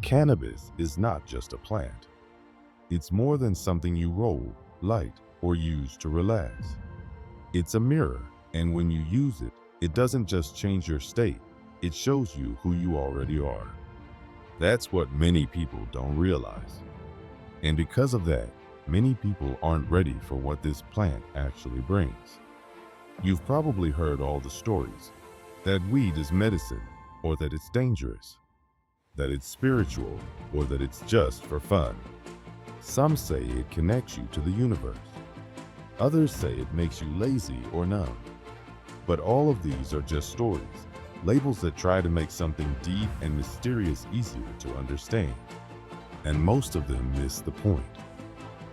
Cannabis is not just a plant. It's more than something you roll, light, or use to relax. It's a mirror, and when you use it, it doesn't just change your state, it shows you who you already are. That's what many people don't realize. And because of that, many people aren't ready for what this plant actually brings. You've probably heard all the stories that weed is medicine, or that it's dangerous, that it's spiritual, or that it's just for fun. Some say it connects you to the universe. Others say it makes you lazy or numb. But all of these are just stories, labels that try to make something deep and mysterious easier to understand. And most of them miss the point.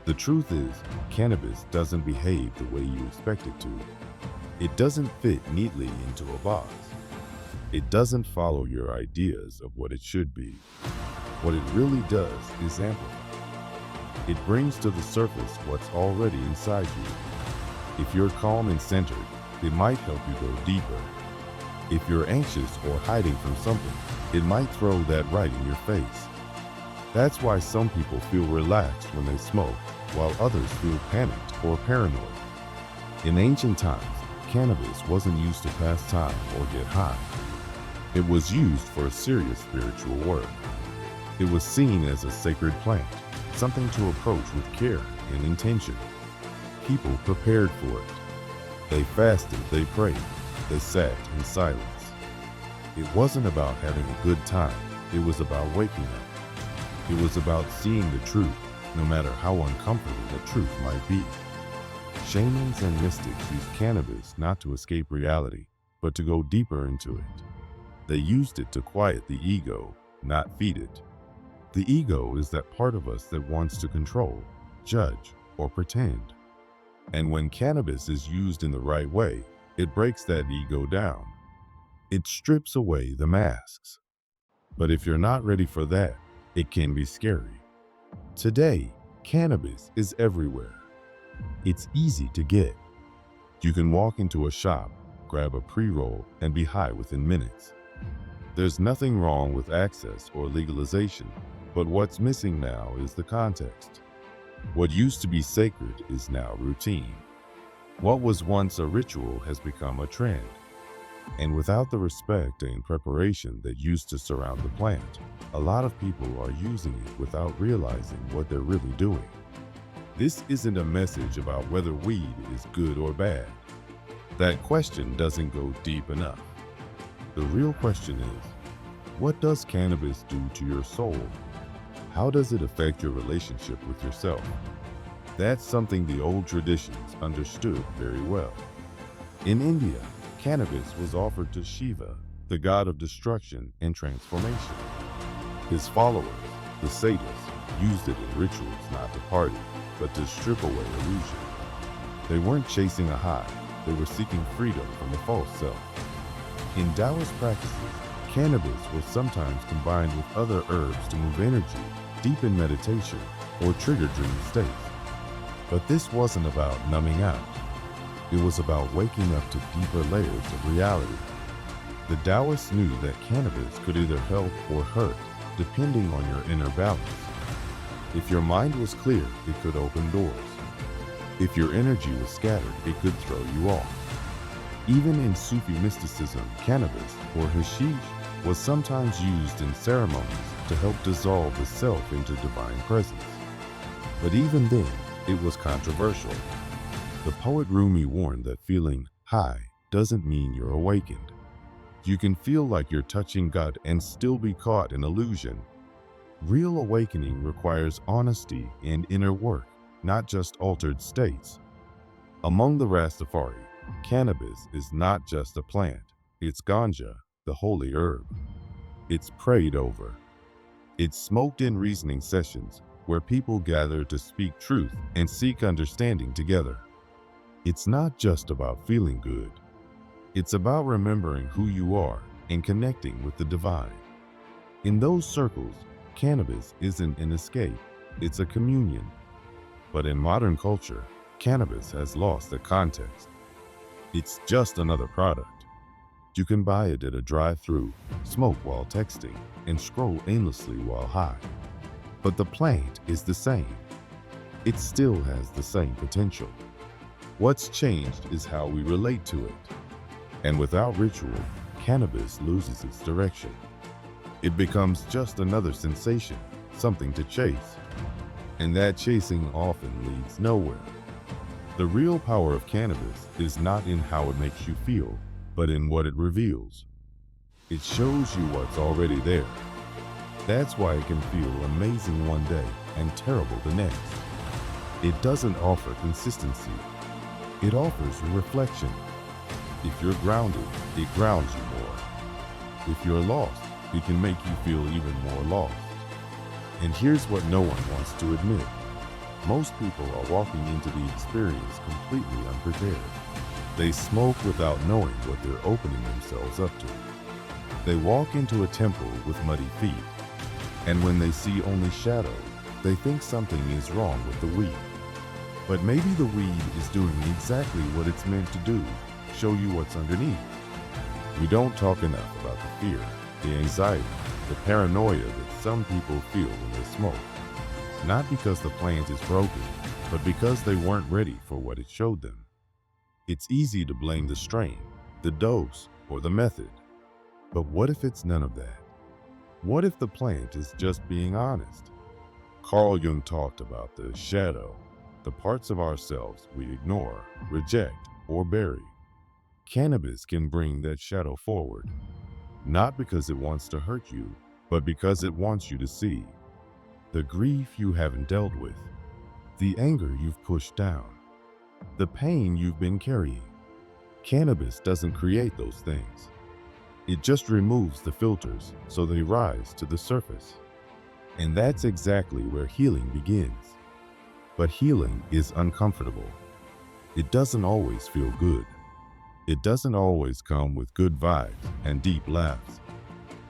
The truth is, cannabis doesn't behave the way you expect it to. It doesn't fit neatly into a box. It doesn't follow your ideas of what it should be. What it really does is amplify. It brings to the surface what's already inside you. If you're calm and centered, it might help you go deeper. If you're anxious or hiding from something, it might throw that right in your face. That's why some people feel relaxed when they smoke, while others feel panicked or paranoid. In ancient times, cannabis wasn't used to pass time or get high. It was used for serious spiritual work. It was seen as a sacred plant, something to approach with care and intention. People prepared for it. They fasted, they prayed, they sat in silence. It wasn't about having a good time, it was about waking up. It was about seeing the truth, no matter how uncomfortable the truth might be. Shamans and mystics use cannabis not to escape reality, but to go deeper into it. They used it to quiet the ego, not feed it. The ego is that part of us that wants to control, judge, or pretend. And when cannabis is used in the right way, it breaks that ego down. It strips away the masks. But if you're not ready for that, it can be scary. Today, cannabis is everywhere. It's easy to get. You can walk into a shop, grab a pre-roll, and be high within minutes. There's nothing wrong with access or legalization, but what's missing now is the context. What used to be sacred is now routine. What was once a ritual has become a trend. And without the respect and preparation that used to surround the plant, a lot of people are using it without realizing what they're really doing. This isn't a message about whether weed is good or bad. That question doesn't go deep enough. The real question is, what does cannabis do to your soul? How does it affect your relationship with yourself? That's something the old traditions understood very well. In India, cannabis was offered to Shiva, the god of destruction and transformation. His followers, the satyrs, used it in rituals not to party, but to strip away illusion. They weren't chasing a high, they were seeking freedom from the false self. In Taoist practices, cannabis was sometimes combined with other herbs to move energy, deepen meditation, or trigger dream states. But this wasn't about numbing out. It was about waking up to deeper layers of reality. The Taoists knew that cannabis could either help or hurt, depending on your inner balance. If your mind was clear, it could open doors. If your energy was scattered, it could throw you off. Even in Sufi mysticism, cannabis, or hashish, was sometimes used in ceremonies to help dissolve the self into divine presence. But even then, it was controversial. The poet Rumi warned that feeling high doesn't mean you're awakened. You can feel like you're touching God and still be caught in illusion. Real awakening requires honesty and inner work, not just altered states. Among the Rastafari, cannabis is not just a plant, it's ganja, the holy herb. It's prayed over. It's smoked in reasoning sessions where people gather to speak truth and seek understanding together. It's not just about feeling good. It's about remembering who you are and connecting with the divine. In those circles, cannabis isn't an escape, it's a communion. But in modern culture, cannabis has lost the context. It's just another product, You can buy it at a drive-thru, smoke while texting, and scroll aimlessly while high. But the plant is the same. It still has the same potential. What's changed is how we relate to it. And without ritual, cannabis loses its direction. It becomes just another sensation, something to chase. And that chasing often leads nowhere. The real power of cannabis is not in how it makes you feel, but in what it reveals. It shows you what's already there. That's why it can feel amazing one day and terrible the next. It doesn't offer consistency. It offers reflection. If you're grounded, it grounds you more. If you're lost, it can make you feel even more lost. And here's what no one wants to admit. Most people are walking into the experience completely unprepared. They smoke without knowing what they're opening themselves up to. They walk into a temple with muddy feet, and when they see only shadow, they think something is wrong with the weed. But maybe the weed is doing exactly what it's meant to do, show you what's underneath. We don't talk enough about the fear, the anxiety, the paranoia that some people feel when they smoke. Not because the plant is broken, but because they weren't ready for what it showed them. It's easy to blame the strain, the dose, or the method. But what if it's none of that? What if the plant is just being honest? Carl Jung talked about the shadow, the parts of ourselves we ignore, reject, or bury. Cannabis can bring that shadow forward, not because it wants to hurt you, but because it wants you to see the grief you haven't dealt with, the anger you've pushed down, the pain you've been carrying. Cannabis doesn't create those things. It just removes the filters so they rise to the surface. And that's exactly where healing begins. But healing is uncomfortable. It doesn't always feel good. It doesn't always come with good vibes and deep laughs.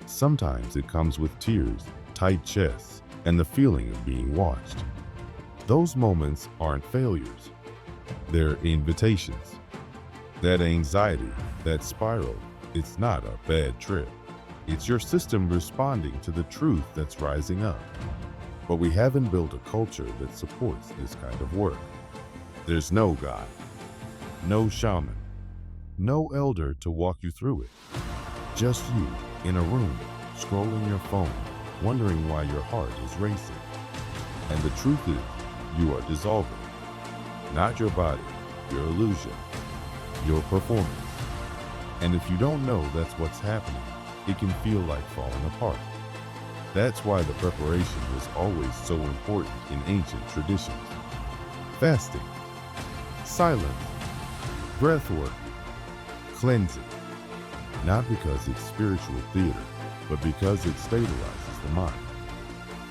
Sometimes it comes with tears, tight chests, and the feeling of being watched. Those moments aren't failures. They're invitations. That anxiety, that spiral, it's not a bad trip. It's your system responding to the truth that's rising up. But we haven't built a culture that supports this kind of work. There's no guide, no shaman, no elder to walk you through it. Just you in a room, scrolling your phone, wondering why your heart is racing. And the truth is, you are dissolving. Not your body, your illusion, your performance. And if you don't know that's what's happening, it can feel like falling apart. That's why the preparation was always so important in ancient traditions. Fasting, silence, breath work, cleansing. Not because it's spiritual theater, but because it stabilizes the mind.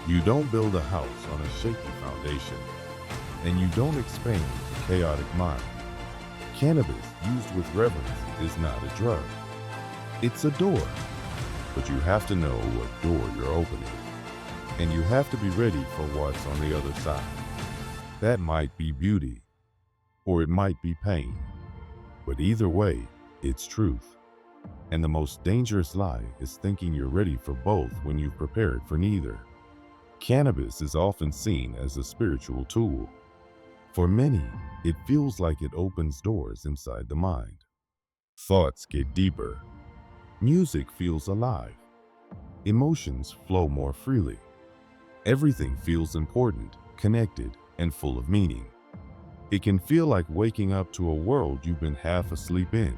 You don't build a house on a shaky foundation, and you don't expand a chaotic mind. Cannabis used with reverence is not a drug. It's a door. But you have to know what door you're opening. And you have to be ready for what's on the other side. That might be beauty, or it might be pain. But either way, it's truth. And the most dangerous lie is thinking you're ready for both when you've prepared for neither. Cannabis is often seen as a spiritual tool. For many, it feels like it opens doors inside the mind. Thoughts get deeper. Music feels alive. Emotions flow more freely. Everything feels important, connected, and full of meaning. It can feel like waking up to a world you've been half asleep in.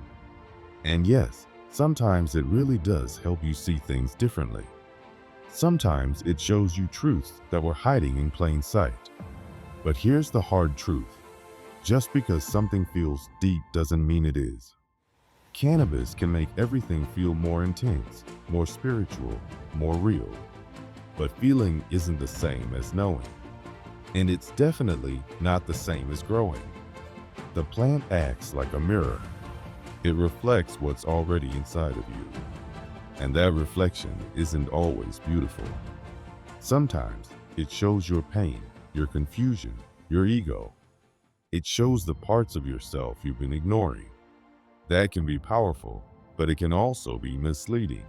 And yes, sometimes it really does help you see things differently. Sometimes it shows you truths that were hiding in plain sight. But here's the hard truth. Just because something feels deep doesn't mean it is. Cannabis can make everything feel more intense, more spiritual, more real. But feeling isn't the same as knowing. And it's definitely not the same as growing. The plant acts like a mirror. It reflects what's already inside of you. And that reflection isn't always beautiful. Sometimes it shows your pain, your confusion, your ego. It shows the parts of yourself you've been ignoring. That can be powerful, but it can also be misleading.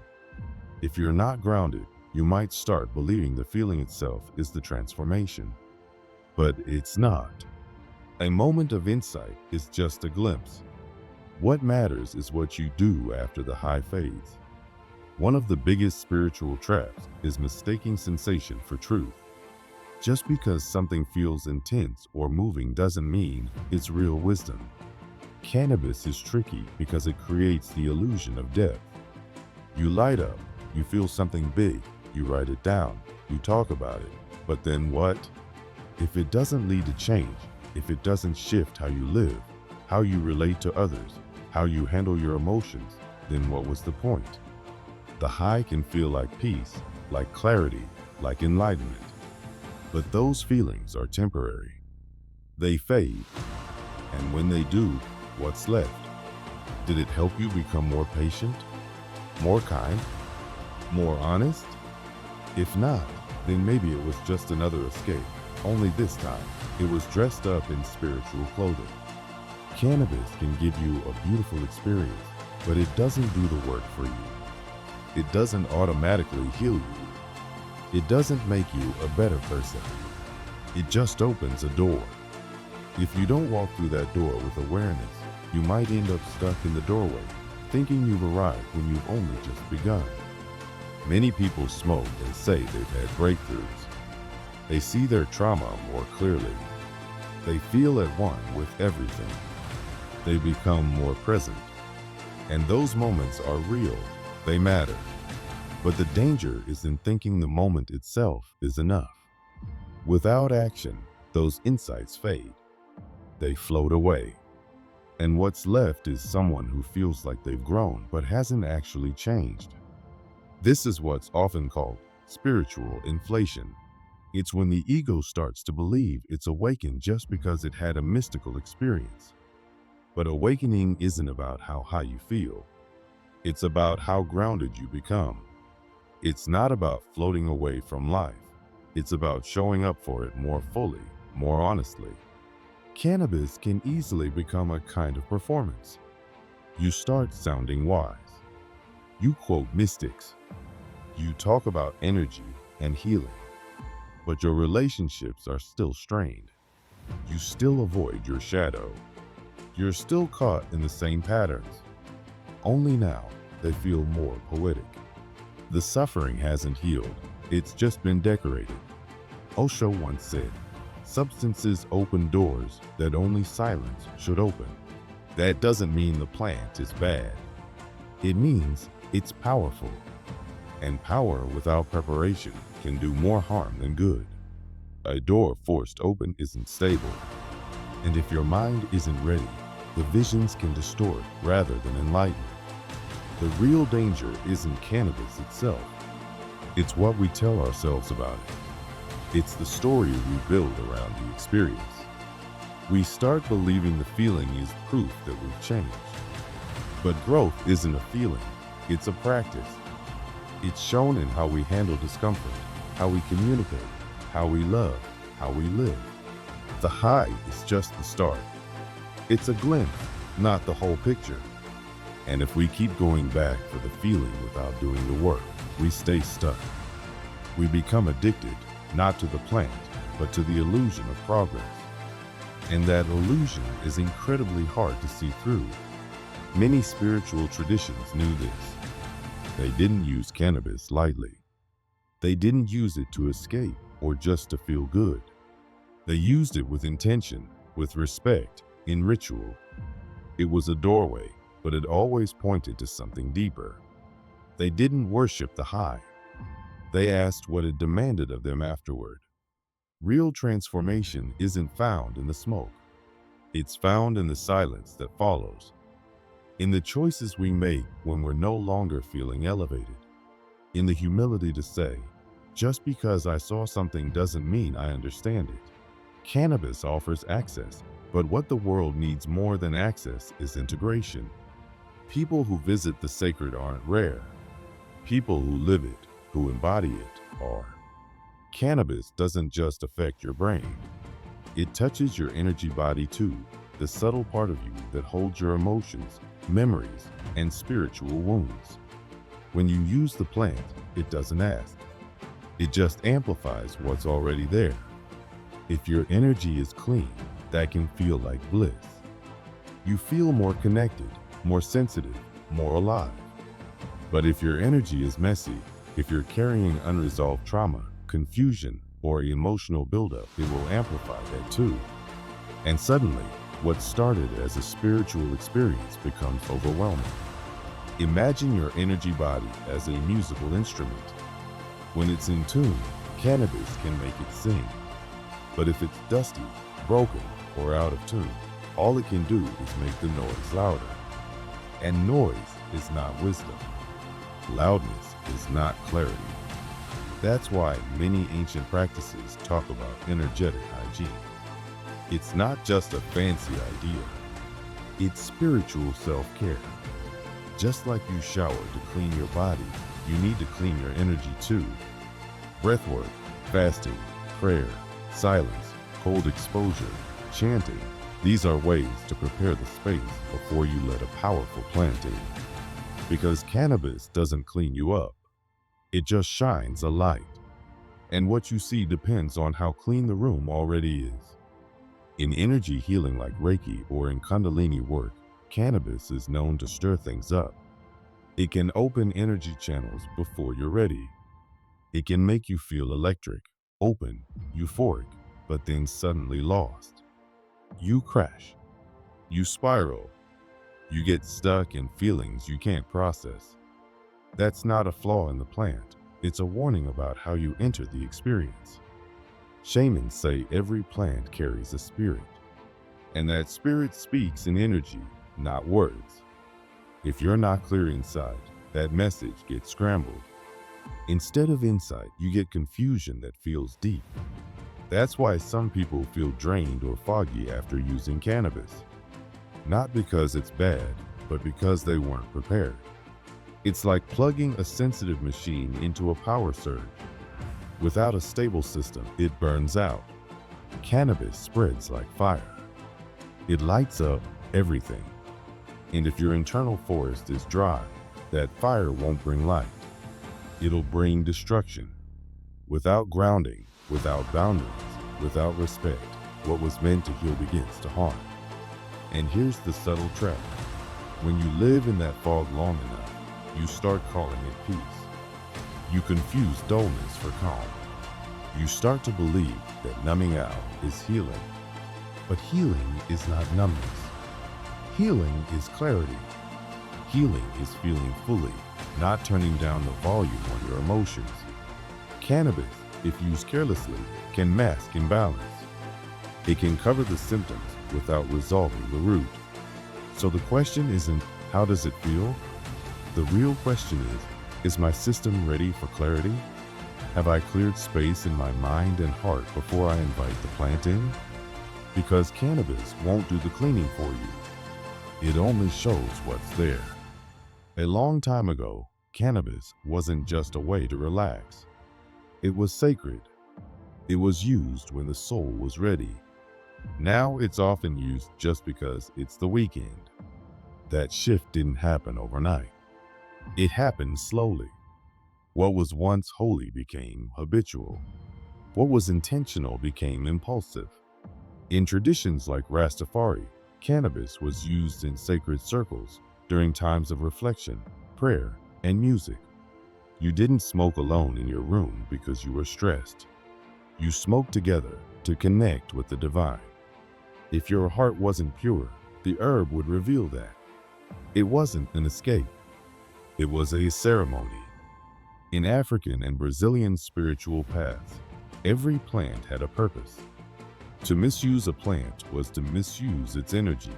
If you're not grounded, you might start believing the feeling itself is the transformation. But it's not. A moment of insight is just a glimpse. What matters is what you do after the high fades. One of the biggest spiritual traps is mistaking sensation for truth. Just because something feels intense or moving doesn't mean it's real wisdom. Cannabis is tricky because it creates the illusion of depth. You light up, you feel something big, you write it down, you talk about it, but then what? If it doesn't lead to change, if it doesn't shift how you live, how you relate to others, how you handle your emotions, then what was the point? The high can feel like peace, like clarity, like enlightenment. But those feelings are temporary. They fade. And when they do, what's left? Did it help you become more patient, more kind, more honest? If not, then maybe it was just another escape. Only this time, it was dressed up in spiritual clothing. Cannabis can give you a beautiful experience, but it doesn't do the work for you. It doesn't automatically heal you. It doesn't make you a better person. It just opens a door. If you don't walk through that door with awareness, you might end up stuck in the doorway, thinking you've arrived when you've only just begun. Many people smoke and say they've had breakthroughs. They see their trauma more clearly. They feel at one with everything. They become more present. And those moments are real. They matter. But the danger is in thinking the moment itself is enough. Without action, those insights fade. They float away. And what's left is someone who feels like they've grown but hasn't actually changed. This is what's often called spiritual inflation. It's when the ego starts to believe it's awakened just because it had a mystical experience. But awakening isn't about how high you feel. It's about how grounded you become. It's not about floating away from life. It's about showing up for it more fully, more honestly. Cannabis can easily become a kind of performance. You start sounding wise. You quote mystics. You talk about energy and healing. But your relationships are still strained. You still avoid your shadow. You're still caught in the same patterns. Only now they feel more poetic. The suffering hasn't healed. It's just been decorated. Osho once said, "Substances open doors that only silence should open." That doesn't mean the plant is bad. It means it's powerful. And power without preparation can do more harm than good. A door forced open isn't stable. And if your mind isn't ready, the visions can distort rather than enlighten. The real danger isn't cannabis itself. It's what we tell ourselves about it. It's the story we build around the experience. We start believing the feeling is proof that we've changed. But growth isn't a feeling, it's a practice. It's shown in how we handle discomfort, how we communicate, how we love, how we live. The high is just the start. It's a glimpse, not the whole picture. And if we keep going back for the feeling without doing the work, we stay stuck. We become addicted, not to the plant, but to the illusion of progress. And that illusion is incredibly hard to see through. Many spiritual traditions knew this. They didn't use cannabis lightly. They didn't use it to escape or just to feel good. They used it with intention, with respect, in ritual. It was a doorway, but it always pointed to something deeper. They didn't worship the high. They asked what it demanded of them afterward. Real transformation isn't found in the smoke. It's found in the silence that follows. In the choices we make when we're no longer feeling elevated. In the humility to say, just because I saw something doesn't mean I understand it. Cannabis offers access, but what the world needs more than access is integration. People who visit the sacred aren't rare. People who live it, who embody it, are. Cannabis doesn't just affect your brain. It touches your energy body too, the subtle part of you that holds your emotions, memories, and spiritual wounds. When you use the plant, it doesn't ask. It just amplifies what's already there. If your energy is clean, that can feel like bliss. You feel more connected, more sensitive, more alive. But if your energy is messy, if you're carrying unresolved trauma, confusion, or emotional buildup, it will amplify that too. And suddenly, what started as a spiritual experience becomes overwhelming. Imagine your energy body as a musical instrument. When it's in tune, cannabis can make it sing. But if it's dusty, broken, or out of tune, all it can do is make the noise louder. And noise is not wisdom. Loudness is not clarity. That's why many ancient practices talk about energetic hygiene. It's not just a fancy idea. It's spiritual self-care. Just like you shower to clean your body, you need to clean your energy too. Breathwork, fasting, prayer, silence, cold exposure, chanting, these are ways to prepare the space before you let a powerful plant in. Because cannabis doesn't clean you up. It just shines a light. And what you see depends on how clean the room already is. In energy healing like Reiki or in Kundalini work, cannabis is known to stir things up. It can open energy channels before you're ready. It can make you feel electric, open, euphoric, but then suddenly lost. You crash. You spiral. You get stuck in feelings you can't process. That's not a flaw in the plant. It's a warning about how you enter the experience. Shamans say every plant carries a spirit, and that spirit speaks in energy, not words. If you're not clear inside, that message gets scrambled. Instead of insight, you get confusion that feels deep. That's why some people feel drained or foggy after using cannabis. Not because it's bad, but because they weren't prepared. It's like plugging a sensitive machine into a power surge. Without a stable system, it burns out. Cannabis spreads like fire. It lights up everything. And if your internal forest is dry, that fire won't bring light. It'll bring destruction. Without grounding, without boundaries, without respect, what was meant to heal begins to harm. And here's the subtle trap. When you live in that fog long enough, you start calling it peace. You confuse dullness for calm. You start to believe that numbing out is healing. But healing is not numbness. Healing is clarity. Healing is feeling fully, not turning down the volume on your emotions. Cannabis, if used carelessly, can mask imbalance. It can cover the symptoms without resolving the root. So the question isn't, how does it feel? The real question is my system ready for clarity? Have I cleared space in my mind and heart before I invite the plant in? Because cannabis won't do the cleaning for you. It only shows what's there. A long time ago, cannabis wasn't just a way to relax. It was sacred. It was used when the soul was ready. Now it's often used just because it's the weekend. That shift didn't happen overnight. It happened slowly. What was once holy became habitual. What was intentional became impulsive. In traditions like Rastafari, cannabis was used in sacred circles during times of reflection, prayer, and music. You didn't smoke alone in your room because you were stressed. You smoked together to connect with the divine. If your heart wasn't pure, the herb would reveal that. It wasn't an escape. It was a ceremony. In African and Brazilian spiritual paths, every plant had a purpose. To misuse a plant was to misuse its energy,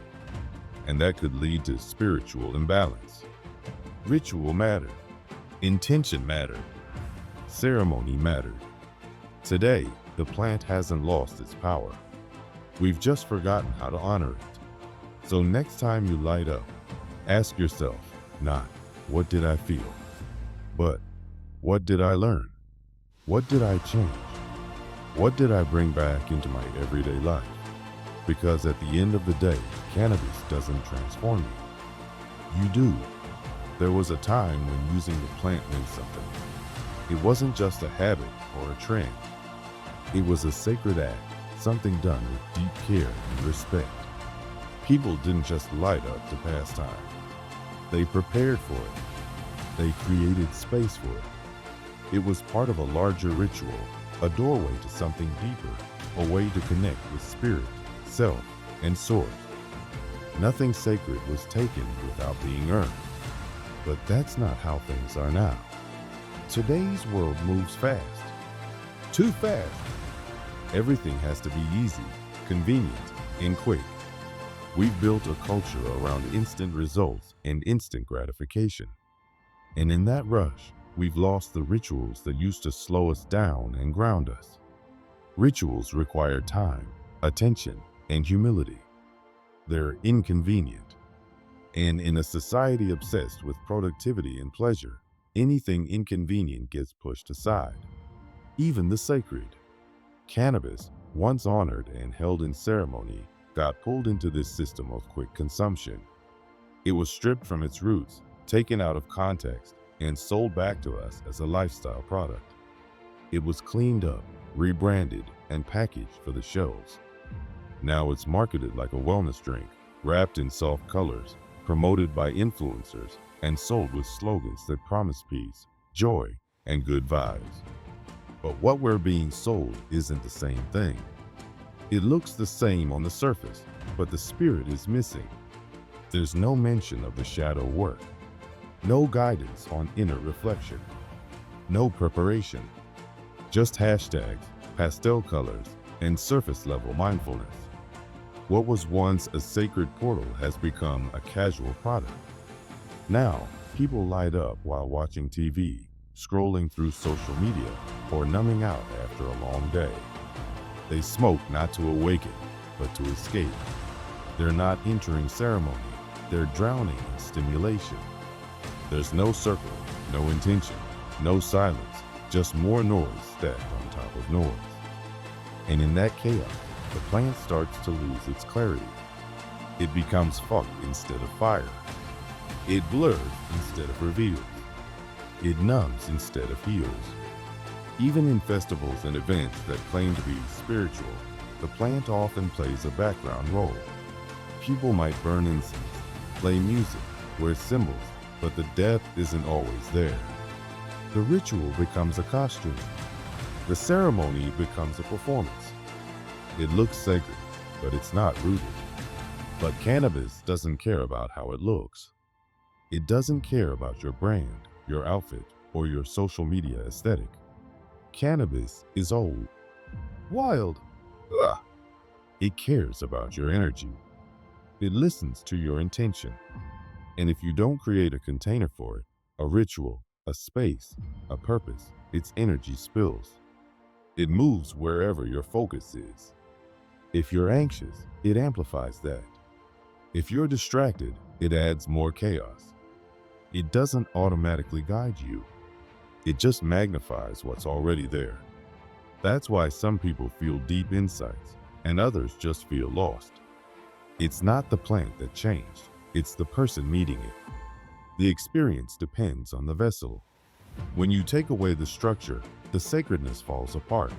and that could lead to spiritual imbalance. Ritual mattered. Intention mattered. Ceremony mattered. Today, the plant hasn't lost its power. We've just forgotten how to honor it. So next time you light up, ask yourself, not, what did I feel? But, what did I learn? What did I change? What did I bring back into my everyday life? Because at the end of the day, cannabis doesn't transform you. You do. There was a time when using the plant meant something. It wasn't just a habit or a trend. It was a sacred act, something done with deep care and respect. People didn't just light up to pass time. They prepared for it. They created space for it. It was part of a larger ritual, a doorway to something deeper, a way to connect with spirit, self, and source. Nothing sacred was taken without being earned. But that's not how things are now. Today's world moves fast. Too fast. Everything has to be easy, convenient, and quick. We've built a culture around instant results and instant gratification. And in that rush, we've lost the rituals that used to slow us down and ground us. Rituals require time, attention, and humility. They're inconvenient. And in a society obsessed with productivity and pleasure, anything inconvenient gets pushed aside. Even the sacred. Cannabis, once honored and held in ceremony, got pulled into this system of quick consumption. It was stripped from its roots, taken out of context, and sold back to us as a lifestyle product. It was cleaned up, rebranded, and packaged for the shelves. Now it's marketed like a wellness drink, wrapped in soft colors, promoted by influencers, and sold with slogans that promise peace, joy, and good vibes. But what we're being sold isn't the same thing. It looks the same on the surface, but the spirit is missing. There's no mention of the shadow work, no guidance on inner reflection, no preparation, just hashtags, pastel colors, and surface-level mindfulness. What was once a sacred portal has become a casual product. Now, people light up while watching TV, scrolling through social media, or numbing out after a long day. They smoke not to awaken, but to escape. They're not entering ceremony, they're drowning in stimulation. There's no circle, no intention, no silence, just more noise stacked on top of noise. And in that chaos, the plant starts to lose its clarity. It becomes fog instead of fire. It blurs instead of reveals. It numbs instead of heals. Even in festivals and events that claim to be spiritual, the plant often plays a background role. People might burn incense, play music, wear symbols, but the depth isn't always there. The ritual becomes a costume. The ceremony becomes a performance. It looks sacred, but it's not rooted. But cannabis doesn't care about how it looks. It doesn't care about your brand, your outfit, or your social media aesthetic. Cannabis is old, wild. Ugh. It cares about your energy. It listens to your intention. And if you don't create a container for it, a ritual, a space, a purpose, its energy spills. It moves wherever your focus is. If you're anxious, it amplifies that. If you're distracted, it adds more chaos. It doesn't automatically guide you. It just magnifies what's already there. That's why some people feel deep insights and others just feel lost. It's not the plant that changed, it's the person meeting it. The experience depends on the vessel. When you take away the structure, the sacredness falls apart.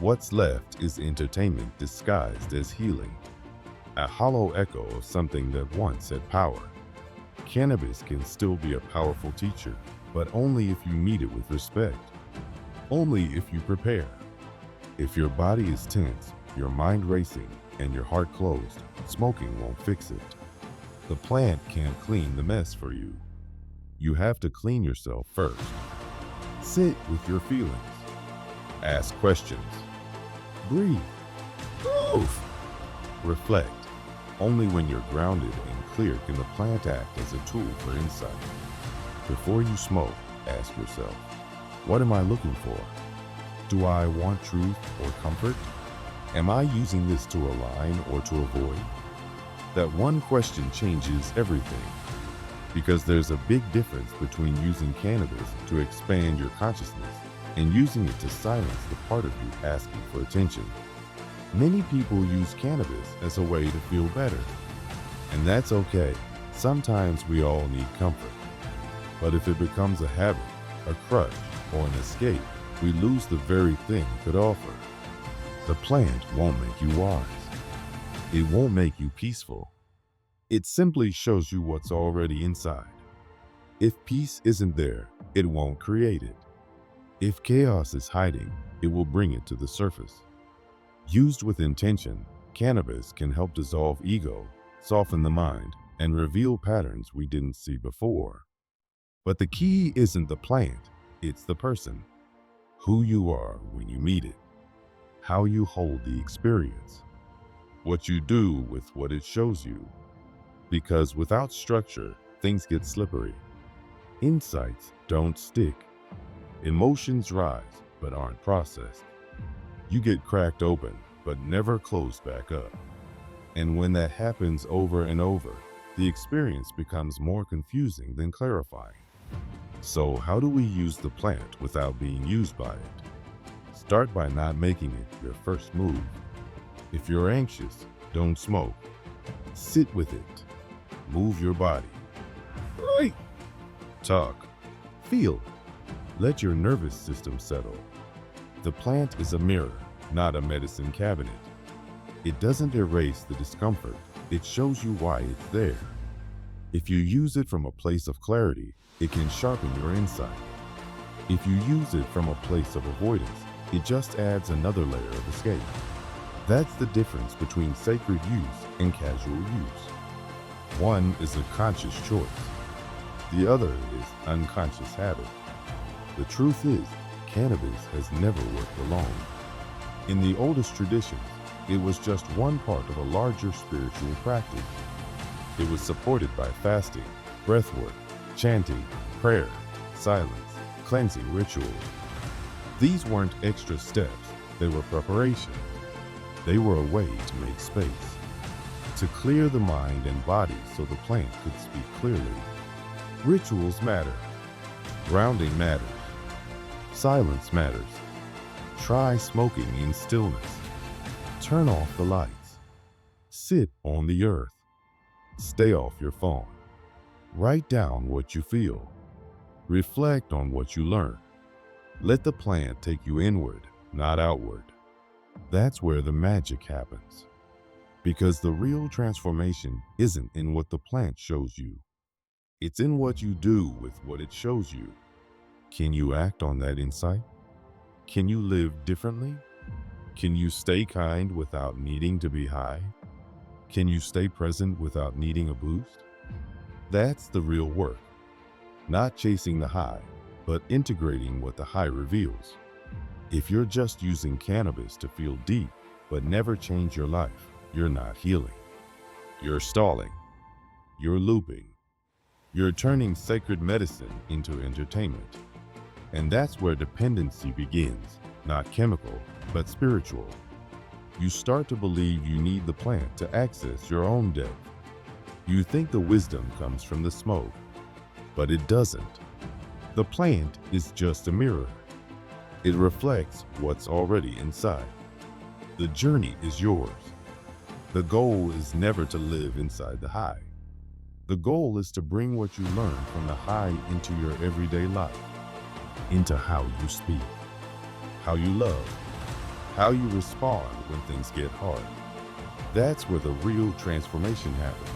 What's left is entertainment disguised as healing, a hollow echo of something that once had power. Cannabis can still be a powerful teacher, but only if you meet it with respect. Only if you prepare. If your body is tense, your mind racing, and your heart closed, smoking won't fix it. The plant can't clean the mess for you. You have to clean yourself first. Sit with your feelings. Ask questions. Breathe. Oof. Reflect. Only when you're grounded and clear can the plant act as a tool for insight. Before you smoke, ask yourself, what am I looking for? Do I want truth or comfort? Am I using this to align or to avoid? That one question changes everything, because there's a big difference between using cannabis to expand your consciousness and using it to silence the part of you asking for attention. Many people use cannabis as a way to feel better, and that's okay. Sometimes we all need comfort, but if it becomes a habit, a crutch, or an escape, we lose the very thing it could offer. The plant won't make you wise. It won't make you peaceful. It simply shows you what's already inside. If peace isn't there, it won't create it. If chaos is hiding, it will bring it to the surface. Used with intention, cannabis can help dissolve ego, soften the mind, and reveal patterns we didn't see before. But the key isn't the plant, it's the person. Who you are when you meet it. How you hold the experience. What you do with what it shows you. Because without structure, things get slippery. Insights don't stick. Emotions rise, but aren't processed. You get cracked open, but never closed back up. And when that happens over and over, the experience becomes more confusing than clarifying. So how do we use the plant without being used by it? Start by not making it your first move. If you're anxious, don't smoke. Sit with it. Move your body. Right. Talk. Feel. Let your nervous system settle. The plant is a mirror, not a medicine cabinet. It doesn't erase the discomfort. It shows you why it's there. If you use it from a place of clarity, it can sharpen your insight. If you use it from a place of avoidance, it just adds another layer of escape. That's the difference between sacred use and casual use. One is a conscious choice. The other is unconscious habit. The truth is, cannabis has never worked alone. In the oldest traditions, it was just one part of a larger spiritual practice. It was supported by fasting, breathwork, chanting, prayer, silence, cleansing rituals. These weren't extra steps, they were preparation. They were a way to make space, to clear the mind and body so the plant could speak clearly. Rituals matter. Grounding matters. Silence matters. Try smoking in stillness. Turn off the lights. Sit on the earth. Stay off your phone. Write down what you feel. Reflect on what you learn. Let the plant take you inward, not outward. That's where the magic happens. Because the real transformation isn't in what the plant shows you. It's in what you do with what it shows you. Can you act on that insight? Can you live differently? Can you stay kind without needing to be high? Can you stay present without needing a boost? That's the real work. Not chasing the high, but integrating what the high reveals. If you're just using cannabis to feel deep, but never change your life, you're not healing. You're stalling. You're looping. You're turning sacred medicine into entertainment. And that's where dependency begins, not chemical, but spiritual. You start to believe you need the plant to access your own depth. You think the wisdom comes from the smoke, but it doesn't. The plant is just a mirror. It reflects what's already inside. The journey is yours. The goal is never to live inside the high. The goal is to bring what you learn from the high into your everyday life, into how you speak, how you love, how you respond when things get hard. That's where the real transformation happens.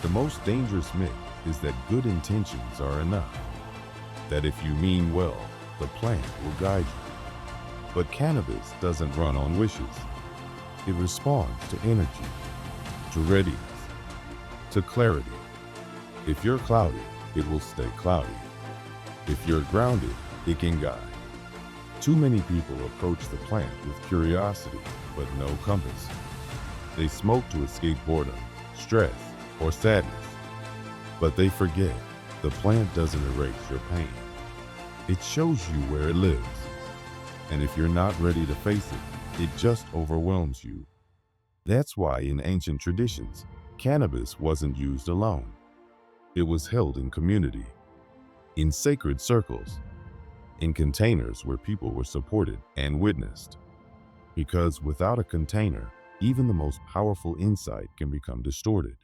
The most dangerous myth is that good intentions are enough, that if you mean well, the plant will guide you. But cannabis doesn't run on wishes. It responds to energy, to readiness, to clarity. If you're cloudy, it will stay cloudy. If you're grounded, it can guide. Too many people approach the plant with curiosity, but no compass. They smoke to escape boredom, stress, or sadness. But they forget, the plant doesn't erase your pain. It shows you where it lives. And if you're not ready to face it, it just overwhelms you. That's why in ancient traditions, cannabis wasn't used alone. It was held in community, in sacred circles, in containers where people were supported and witnessed. Because without a container, even the most powerful insight can become distorted.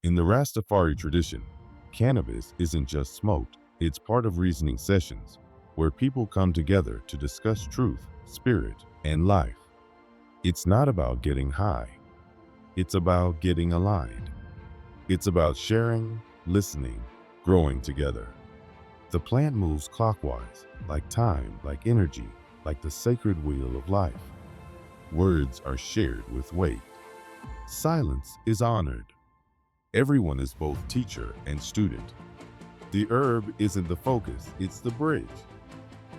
In the Rastafari tradition, cannabis isn't just smoked, it's part of reasoning sessions where people come together to discuss truth, spirit, and life. It's not about getting high, it's about getting aligned. It's about sharing, listening, growing together. The plant moves clockwise, like time, like energy, like the sacred wheel of life. Words are shared with weight. Silence is honored. Everyone is both teacher and student. The herb isn't the focus, it's the bridge.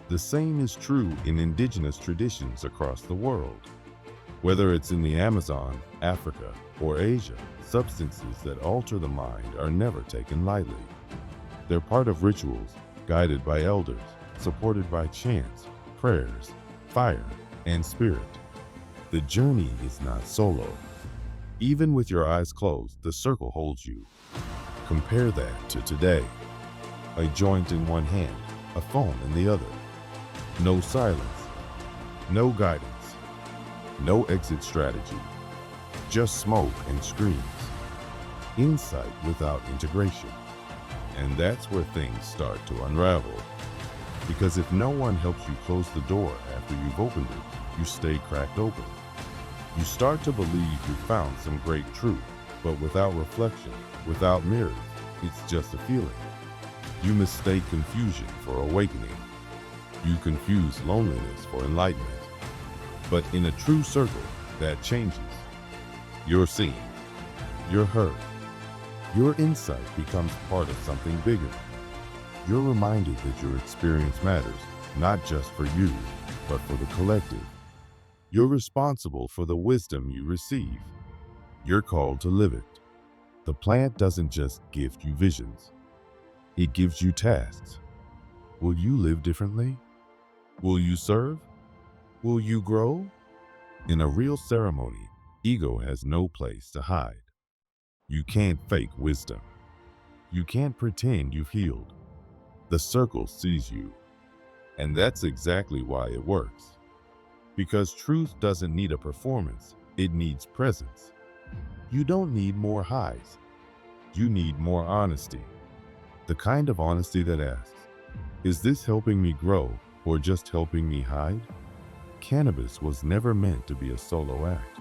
The same is true in indigenous traditions across the world. Whether it's in the Amazon, Africa, or Asia, substances that alter the mind are never taken lightly. They're part of rituals, guided by elders, supported by chants, prayers, fire, and spirit. The journey is not solo. Even with your eyes closed, the circle holds you. Compare that to today. A joint in one hand, a phone in the other. No silence, no guidance, no exit strategy. Just smoke and screams. Insight without integration. And that's where things start to unravel. Because if no one helps you close the door after you've opened it, you stay cracked open. You start to believe you've found some great truth, but without reflection, without mirrors, it's just a feeling. You mistake confusion for awakening. You confuse loneliness for enlightenment. But in a true circle, that changes. You're seen. You're heard. Your insight becomes part of something bigger. You're reminded that your experience matters, not just for you, but for the collective. You're responsible for the wisdom you receive. You're called to live it. The plant doesn't just gift you visions. It gives you tasks. Will you live differently? Will you serve? Will you grow? In a real ceremony, ego has no place to hide. You can't fake wisdom. You can't pretend you've healed. The circle sees you. And that's exactly why it works. Because truth doesn't need a performance, it needs presence. You don't need more highs. You need more honesty. The kind of honesty that asks, is this helping me grow or just helping me hide? Cannabis was never meant to be a solo act.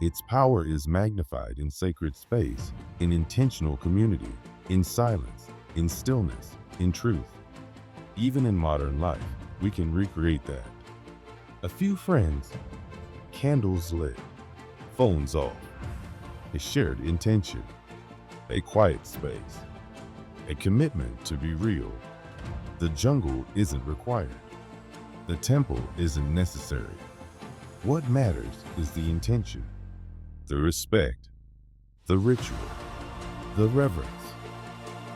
Its power is magnified in sacred space, in intentional community, in silence, in stillness, in truth. Even in modern life, we can recreate that. A few friends, candles lit, phones off, a shared intention, a quiet space, a commitment to be real. The jungle isn't required. The temple isn't necessary. What matters is the intention, the respect, the ritual, the reverence.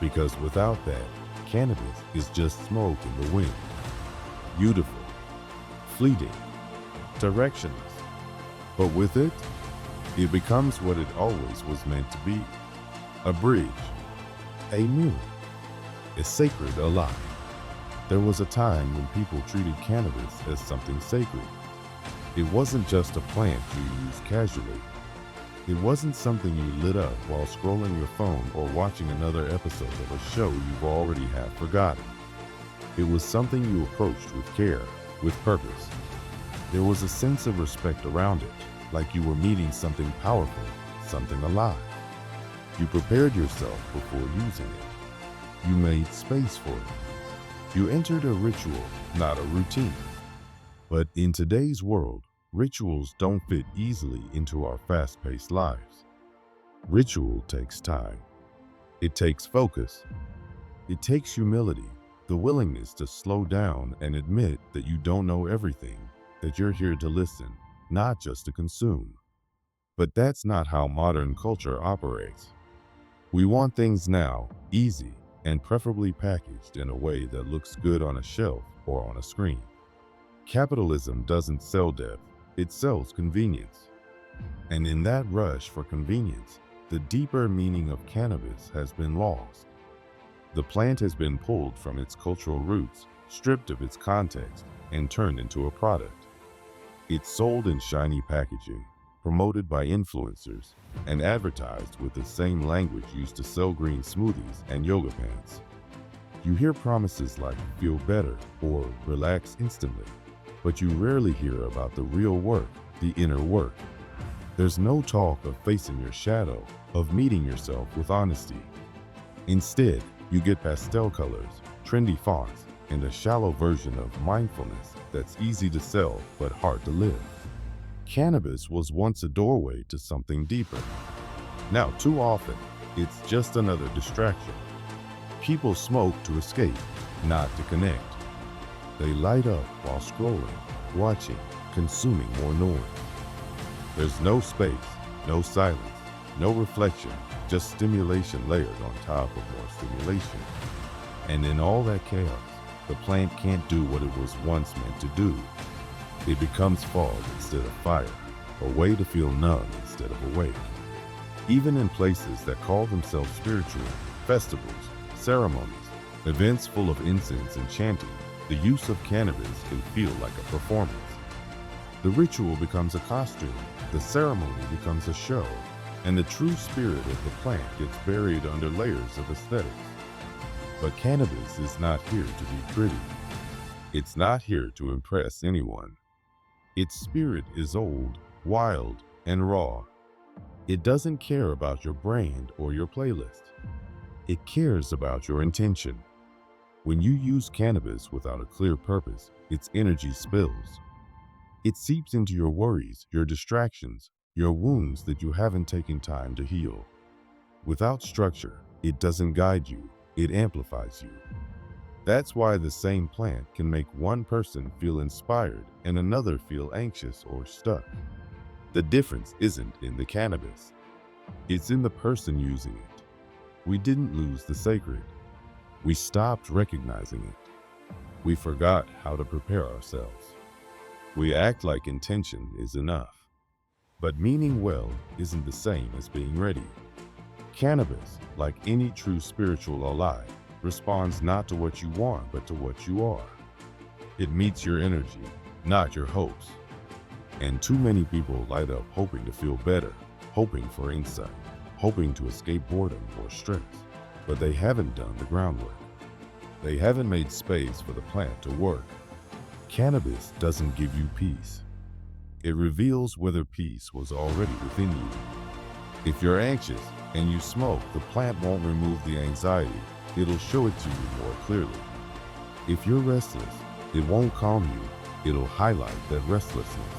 Because without that, cannabis is just smoke in the wind. Beautiful, fleeting, directionless. But with it, it becomes what it always was meant to be. A bridge, a mirror, a sacred alive. There was a time when people treated cannabis as something sacred. It wasn't just a plant you used casually. It wasn't something you lit up while scrolling your phone or watching another episode of a show you've already have forgotten. It was something you approached with care, with purpose. There was a sense of respect around it, like you were meeting something powerful, something alive. You prepared yourself before using it. You made space for it. You entered a ritual, not a routine. But in today's world, rituals don't fit easily into our fast-paced lives. Ritual takes time. It takes focus. It takes humility, the willingness to slow down and admit that you don't know everything, that you're here to listen, not just to consume. But that's not how modern culture operates. We want things now, easy, and preferably packaged in a way that looks good on a shelf or on a screen. Capitalism doesn't sell depth, it sells convenience. And in that rush for convenience, the deeper meaning of cannabis has been lost. The plant has been pulled from its cultural roots, stripped of its context, and turned into a product. It's sold in shiny packaging, promoted by influencers, and advertised with the same language used to sell green smoothies and yoga pants. You hear promises like feel better or relax instantly, but you rarely hear about the real work, the inner work. There's no talk of facing your shadow, of meeting yourself with honesty. Instead, you get pastel colors, trendy fonts, and a shallow version of mindfulness that's easy to sell but hard to live. Cannabis was once a doorway to something deeper. Now, too often, it's just another distraction. People smoke to escape, not to connect. They light up while scrolling, watching, consuming more noise. There's no space, no silence, no reflection, just stimulation layered on top of more stimulation. And in all that chaos, the plant can't do what it was once meant to do. It becomes fog instead of fire, a way to feel numb instead of awake. Even in places that call themselves spiritual, festivals, ceremonies, events full of incense and chanting, the use of cannabis can feel like a performance. The ritual becomes a costume, the ceremony becomes a show, and the true spirit of the plant gets buried under layers of aesthetics. But cannabis is not here to be pretty. It's not here to impress anyone. Its spirit is old, wild, and raw. It doesn't care about your brand or your playlist. It cares about your intention. When you use cannabis without a clear purpose, its energy spills. It seeps into your worries, your distractions, your wounds that you haven't taken time to heal. Without structure, it doesn't guide you, it amplifies you. That's why the same plant can make one person feel inspired and another feel anxious or stuck. The difference isn't in the cannabis. It's in the person using it. We didn't lose the sacred. We stopped recognizing it. We forgot how to prepare ourselves. We act like intention is enough. But meaning well isn't the same as being ready. Cannabis, like any true spiritual alive, responds not to what you want, but to what you are. It meets your energy, not your hopes. And too many people light up hoping to feel better, hoping for insight, hoping to escape boredom or stress. But they haven't done the groundwork. They haven't made space for the plant to work. Cannabis doesn't give you peace. It reveals whether peace was already within you. If you're anxious and you smoke, the plant won't remove the anxiety. It'll show it to you more clearly. If you're restless, it won't calm you. It'll highlight that restlessness.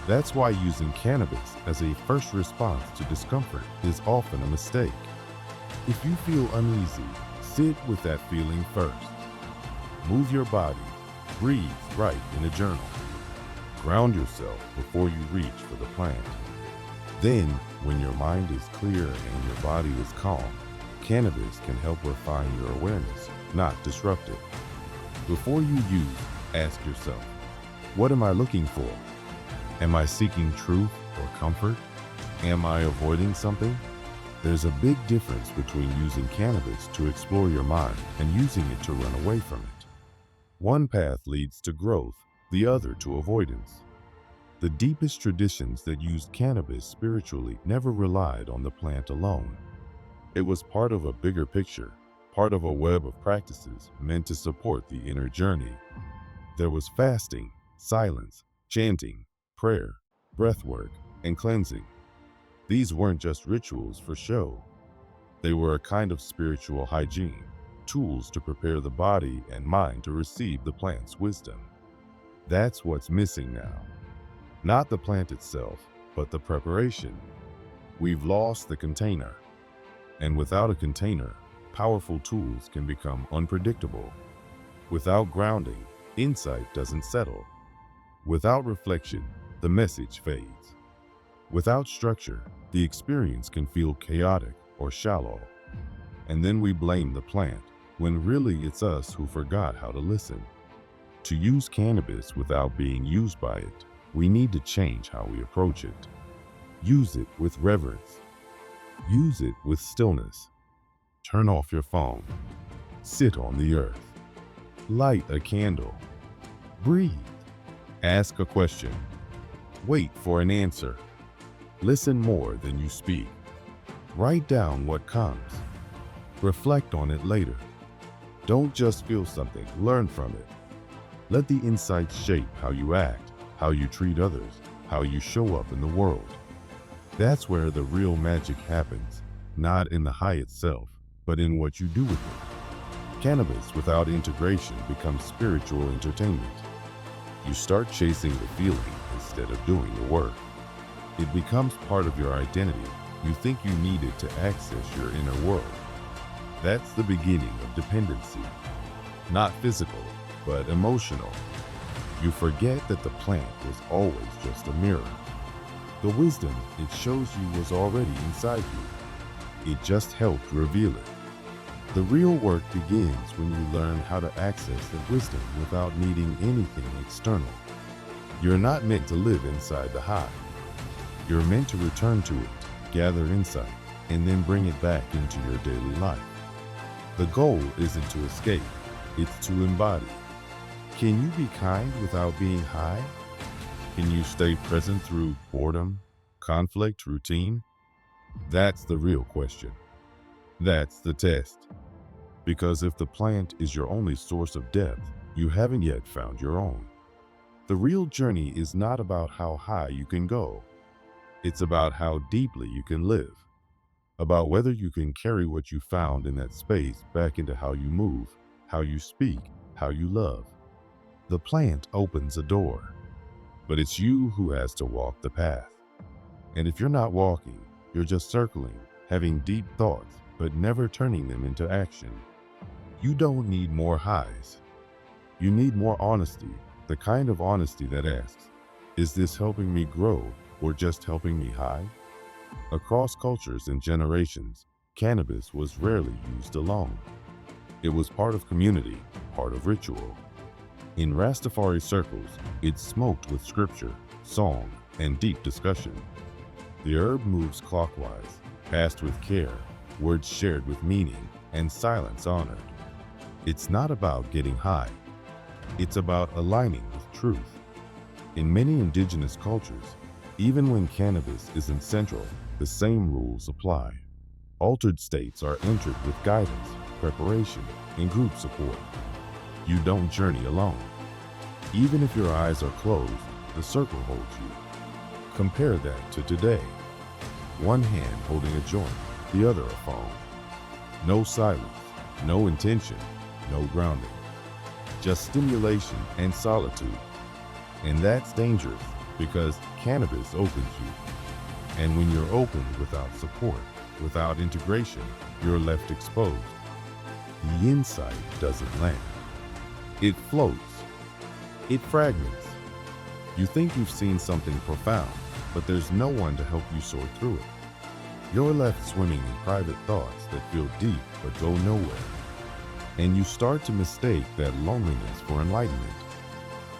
That's why using cannabis as a first response to discomfort is often a mistake. If you feel uneasy, sit with that feeling first. Move your body. Breathe. Write in a journal. Ground yourself before you reach for the plant. Then, when your mind is clear and your body is calm, cannabis can help refine your awareness, not disrupt it. Before you use, ask yourself, what am I looking for? Am I seeking truth or comfort? Am I avoiding something? There's a big difference between using cannabis to explore your mind and using it to run away from it. One path leads to growth, the other to avoidance. The deepest traditions that used cannabis spiritually never relied on the plant alone. It was part of a bigger picture, part of a web of practices meant to support the inner journey. There was fasting, silence, chanting, prayer, breathwork, and cleansing. These weren't just rituals for show. They were a kind of spiritual hygiene, tools to prepare the body and mind to receive the plant's wisdom. That's what's missing now. Not the plant itself, but the preparation. We've lost the container. And without a container, powerful tools can become unpredictable. Without grounding, insight doesn't settle. Without reflection, the message fades. Without structure, the experience can feel chaotic or shallow. And then we blame the plant, when really it's us who forgot how to listen. To use cannabis without being used by it, we need to change how we approach it. Use it with reverence. Use it with stillness. Turn off your phone. Sit on the earth. Light a candle. Breathe. Ask a question. Wait for an answer. Listen more than you speak. Write down what comes. Reflect on it later. Don't just feel something, learn from it. Let the insights shape how you act, how you treat others, how you show up in the world. That's where the real magic happens, not in the high itself, but in what you do with it. Cannabis without integration becomes spiritual entertainment. You start chasing the feeling instead of doing the work. It becomes part of your identity. You think you need it to access your inner world. That's the beginning of dependency. Not physical, but emotional. You forget that the plant was always just a mirror. The wisdom it shows you was already inside you. It just helped reveal it. The real work begins when you learn how to access the wisdom without needing anything external. You're not meant to live inside the high. You're meant to return to it, gather insight, and then bring it back into your daily life. The goal isn't to escape, it's to embody. Can you be kind without being high? Can you stay present through boredom, conflict, routine? That's the real question. That's the test. Because if the plant is your only source of depth, you haven't yet found your own. The real journey is not about how high you can go. It's about how deeply you can live. About whether you can carry what you found in that space back into how you move, how you speak, how you love. The plant opens a door, but it's you who has to walk the path. And if you're not walking, you're just circling, having deep thoughts, but never turning them into action. You don't need more highs. You need more honesty, the kind of honesty that asks, is this helping me grow or just helping me high? Across cultures and generations, cannabis was rarely used alone. It was part of community, part of ritual. In Rastafari circles, it's smoked with scripture, song, and deep discussion. The herb moves clockwise, passed with care, words shared with meaning, and silence honored. It's not about getting high. It's about aligning with truth. In many indigenous cultures, even when cannabis isn't central, the same rules apply. Altered states are entered with guidance, preparation, and group support. You don't journey alone. Even if your eyes are closed, the circle holds you. Compare that to today. One hand holding a joint, the other a phone. No silence, no intention, no grounding. Just stimulation and solitude. And that's dangerous because cannabis opens you. And when you're open without support, without integration, you're left exposed. The insight doesn't land. It floats. It fragments. You think you've seen something profound, but there's no one to help you sort through it. You're left swimming in private thoughts that feel deep but go nowhere. And you start to mistake that loneliness for enlightenment.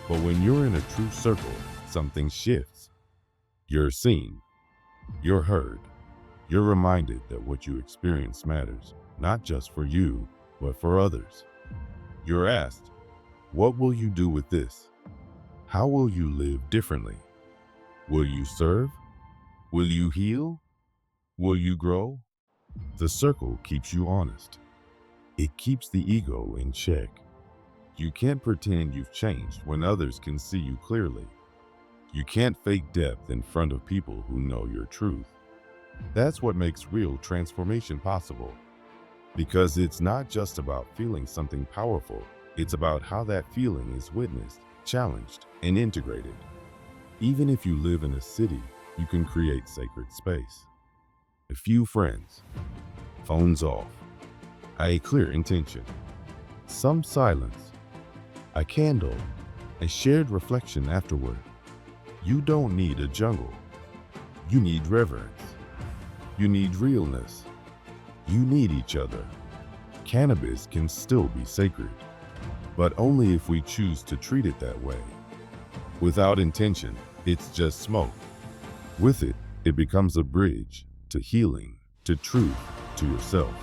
But when you're in a true circle, something shifts. You're seen. You're heard. You're reminded that what you experience matters, not just for you, but for others. You're asked, what will you do with this? How will you live differently? Will you serve? Will you heal? Will you grow? The circle keeps you honest. It keeps the ego in check. You can't pretend you've changed when others can see you clearly. You can't fake depth in front of people who know your truth. That's what makes real transformation possible. Because it's not just about feeling something powerful, it's about how that feeling is witnessed, challenged, and integrated. Even if you live in a city, you can create sacred space. A few friends, phones off, a clear intention, some silence, a candle, a shared reflection afterward. You don't need a jungle. You need reverence. You need realness. You need each other. Cannabis can still be sacred, but only if we choose to treat it that way. Without intention, it's just smoke. With it, it becomes a bridge to healing, to truth, to yourself.